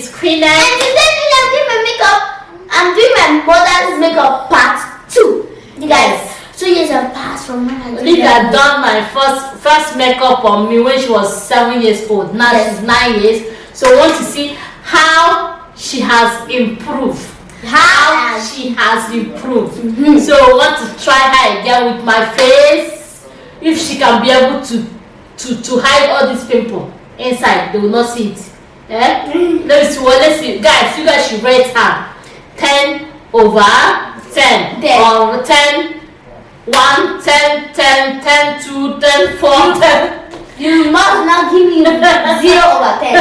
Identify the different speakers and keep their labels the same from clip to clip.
Speaker 1: is Queen.
Speaker 2: And today I'm doing my makeup. I'm doing my mother's makeup part 2. You guys, 2 years have passed from when I did
Speaker 1: Olivia done my first makeup on me when she was 7 years old. Now she's 9 years. So I want to see how she has improved. How she has improved. So I want to try her again with my face. If she can be able to hide all these pimples inside, they will not see it. Let's see. Guys, you guys should rate her 10 over 10 or 10 1 10 10 10 2 10 4 10.
Speaker 2: You must not give me 0 over 10.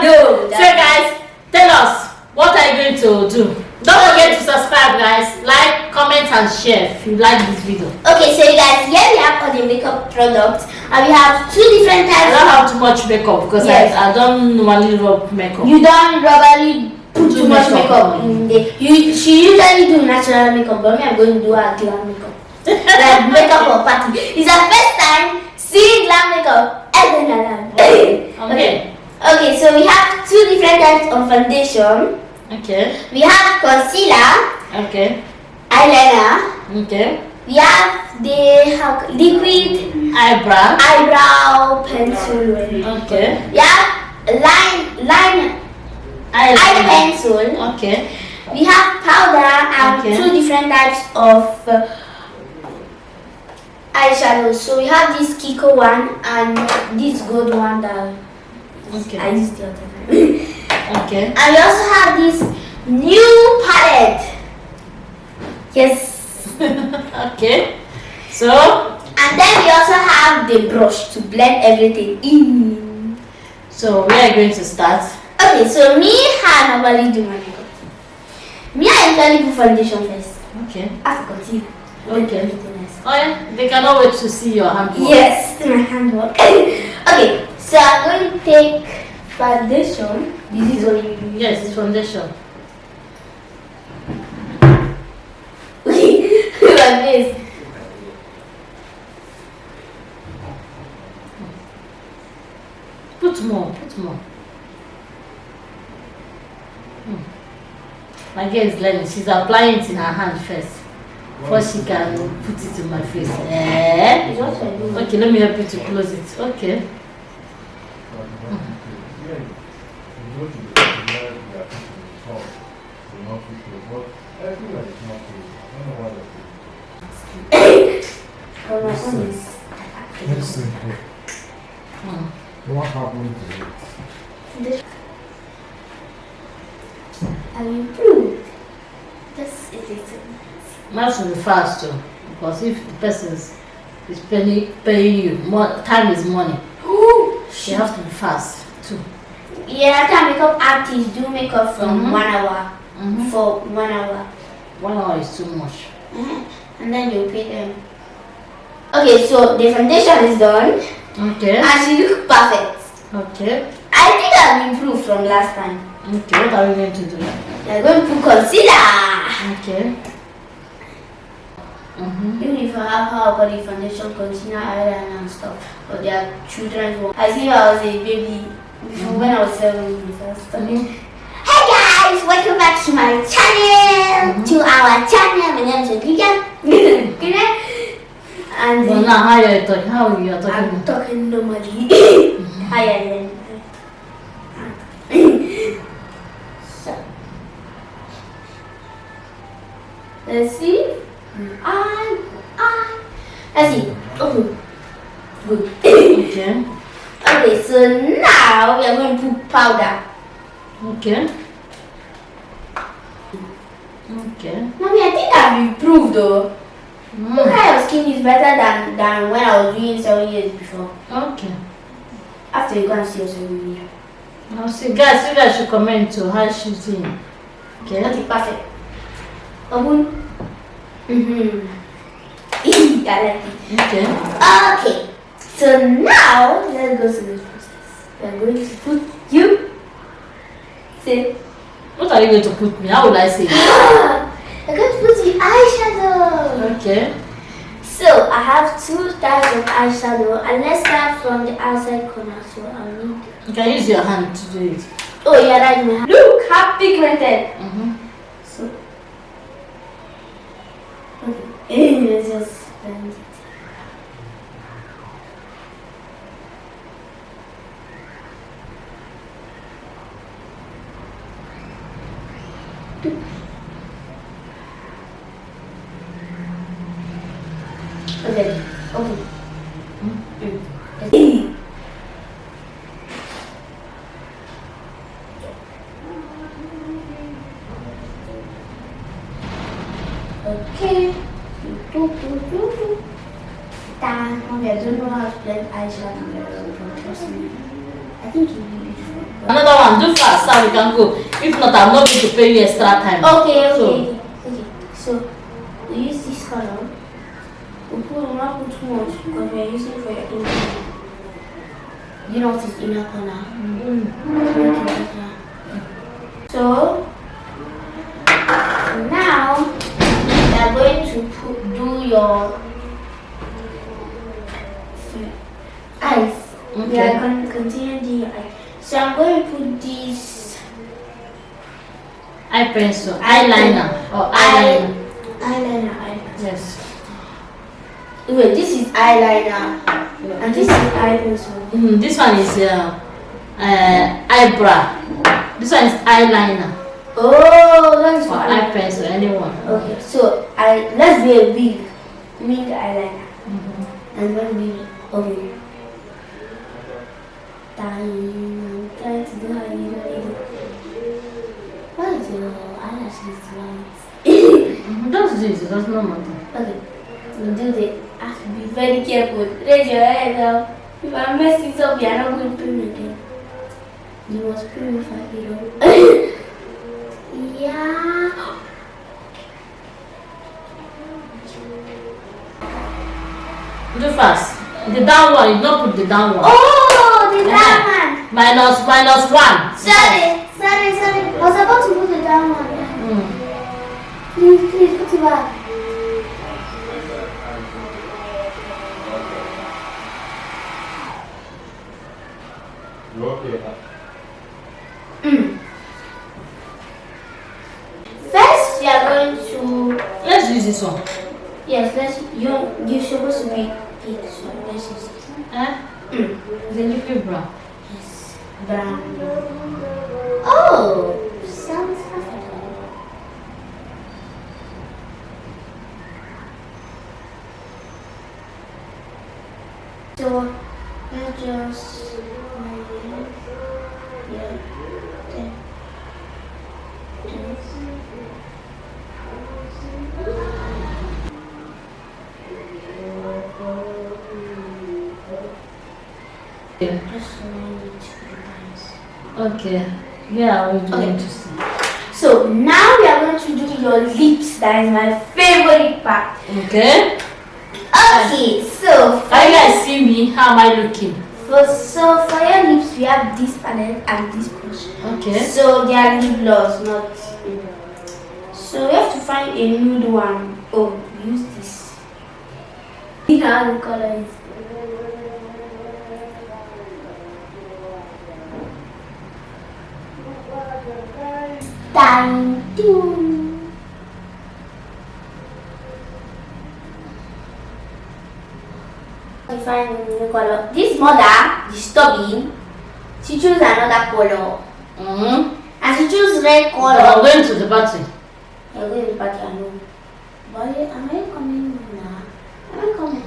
Speaker 2: No.
Speaker 1: So guys, tell us, what are you going to do? Don't forget to subscribe, guys. Like, comment, and share if you like this video.
Speaker 2: Okay, so you guys, here we have all the makeup products, and we have 2 different types.
Speaker 1: I don't have too much makeup because I don't normally rub makeup.
Speaker 2: You don't normally put too much makeup in the. She usually do natural makeup, but me I'm going to do her glam makeup. Like makeup for party. It's her first time seeing glam makeup ever in her life. Okay. Okay, so we have 2 different types of foundation.
Speaker 1: Okay.
Speaker 2: We have concealer.
Speaker 1: Okay.
Speaker 2: Eyeliner.
Speaker 1: Okay.
Speaker 2: We have the liquid eyebrow pencil.
Speaker 1: Okay.
Speaker 2: We have eye pencil.
Speaker 1: Okay.
Speaker 2: We have powder and 2 different types of eyeshadows. So we have this Kiko one and this gold one that I used the other time.
Speaker 1: Okay.
Speaker 2: And we also have this new palette. Yes.
Speaker 1: Okay. So.
Speaker 2: And then we also have the brush to blend everything in.
Speaker 1: So we are going to start.
Speaker 2: Okay, so me, I normally do my makeup. Me, I usually do foundation first.
Speaker 1: Okay.
Speaker 2: After concealer.
Speaker 1: Okay. Oh yeah, they cannot wait to see your handwork.
Speaker 2: Yes, my handwork. Okay, so I'm going to take foundation. This is what you do.
Speaker 1: Yes, it's foundation.
Speaker 2: Look at this.
Speaker 1: Put more. My girl is learning. She's applying it in her hand first. Before she can put it in my face. Okay, let me help you to close it. Okay.
Speaker 3: What happened to it?
Speaker 2: Have you improved? This is it.
Speaker 1: That should be fast too, because if the person is paying you, time is money. You have to be fast too.
Speaker 2: Yeah, after makeup artists do makeup from 1 hour for 1 hour.
Speaker 1: 1 hour is too much.
Speaker 2: And then you pay them. Okay, so the foundation is done.
Speaker 1: Okay.
Speaker 2: And she looks perfect.
Speaker 1: Okay.
Speaker 2: I think I've improved from last time.
Speaker 1: Okay, what are we going to do?
Speaker 2: We're going to put concealer.
Speaker 1: Okay.
Speaker 2: Even if I have her body foundation, concealer, eyeliner and stuff, but they are children's one. I see I was a baby when I was 7 years old. Hey guys, welcome back to my channel, to our channel. My name is Olivia. And
Speaker 1: well, now how are you talking? How are you talking?
Speaker 2: I'm talking normally. Hi, Ellen. So, let's see. Let's see. Oh, good.
Speaker 1: Okay.
Speaker 2: Okay, so now we are going to put powder.
Speaker 1: Okay. Okay.
Speaker 2: Mommy, I think I've improved though. Look how your skin is better than when I was doing 7 years before.
Speaker 1: Okay.
Speaker 2: After you go and see your 7 years.
Speaker 1: Now see, guys, you guys should comment to how she's doing. Okay.
Speaker 2: Okay, perfect. Open. I like it.
Speaker 1: Okay.
Speaker 2: Okay. So now let's go to this process. We are going to put you. See.
Speaker 1: What are you going to put me? How would I say it?
Speaker 2: I'm going to put the eyeshadow.
Speaker 1: Okay.
Speaker 2: So I have 2 types of eyeshadow, and let's start from the outside corner. So I'll need.
Speaker 1: You can use your hand to do it.
Speaker 2: Oh yeah, that's my. Look how pigmented. So. Okay. Let's just blend it. Okay. Okay. Okay. Damn, okay, I don't know how to blend eyeshadow. Trust me. I think it will be beautiful.
Speaker 1: Another one, do fast so we can go. If not, I'm not going to pay you extra time.
Speaker 2: Okay. So, we use this color. We not put too much because we are using for your inner corner. You know what is inner corner? So, now we are going to do your eyes.
Speaker 1: Okay.
Speaker 2: We are going to continue doing your eyes. So I'm going to put this
Speaker 1: eye pencil, eyeliner, or eyeliner.
Speaker 2: Eyeliner.
Speaker 1: Yes.
Speaker 2: Wait, this is eyeliner and this is eye pencil.
Speaker 1: This one is eyebrow. This one is eyeliner.
Speaker 2: Oh, that's
Speaker 1: Or eye pencil, anyone.
Speaker 2: Okay, so let's do a wing eyeliner. And then we okay. I'm trying to do how you do. Why is your eyelashes white?
Speaker 1: Just do it, does not matter.
Speaker 2: Okay, we'll do the. I have to be very careful. Raise your head up. If I mess this up, you're not going to me again. You must purify it all. Yeah.
Speaker 1: Do fast. The down one, you don't put the down one.
Speaker 2: Oh, the down one.
Speaker 1: Minus 1.
Speaker 2: Sorry. I was about to put the down one. Please, put it back.
Speaker 3: Okay.
Speaker 2: First, we are going to.
Speaker 1: Let's use this one.
Speaker 2: Yes, you're supposed to be pink, so let's use it.
Speaker 1: The liquid brown.
Speaker 2: Yes, brown. Oh, sounds perfect. So, let's just. Yeah.
Speaker 1: Okay. Yeah, we're going to see.
Speaker 2: So now we are going to do your lips. That is my favorite part.
Speaker 1: Okay.
Speaker 2: Okay, so
Speaker 1: Can you guys see me? How am I looking?
Speaker 2: So for your lips, we have this palette and this brush.
Speaker 1: Okay.
Speaker 2: So they are lip gloss, not. So we have to find a nude one. Oh, use this. You know how the color is. Time to. I find the color. This mother, disturbing. She chose another color. And she chose red color.
Speaker 1: I'm going to the party.
Speaker 2: You're going to the party, I know. But am I coming now? Am I coming?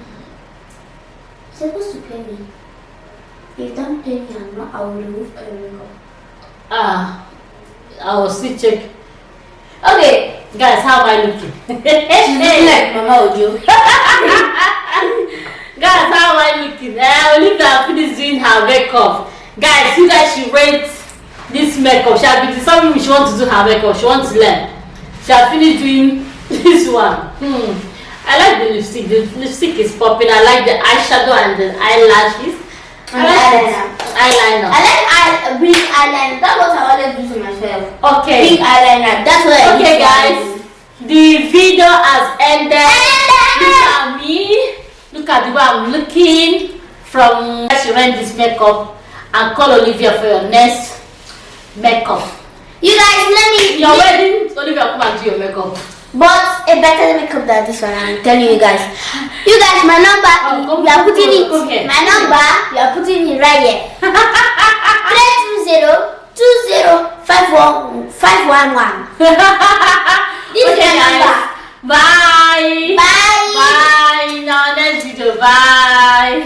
Speaker 2: You're supposed to pay me. If you don't pay me, I will remove everything.
Speaker 1: I will still check.
Speaker 2: Okay.
Speaker 1: Guys, how am I looking?
Speaker 2: She's looking like Mama Ojo.
Speaker 1: Guys, how am I looking? Olivia finished doing her makeup. Guys, you guys should rate this makeup. She has been something she wants to do her makeup. She wants to learn. She has finished doing this one. I like the lipstick. The lipstick is popping. I like the eyeshadow and the eyelashes. I like eyeliner.
Speaker 2: I like big eyeliner. That's what I always do to myself.
Speaker 1: Okay.
Speaker 2: Big eyeliner. That's what I do.
Speaker 1: Okay, guys. The video has ended. Look at me. Look at the way I'm looking. From she rent this makeup and call Olivia for your next makeup.
Speaker 2: You guys, let me.
Speaker 1: Your wedding, Olivia, come and do your makeup.
Speaker 2: But a better makeup than this one, I'm telling you guys. You guys, my number, you are putting it. My number, you are putting it right here. 320-20-511. This is my number.
Speaker 1: Bye.
Speaker 2: Bye.
Speaker 1: Bye. Now next video. Bye.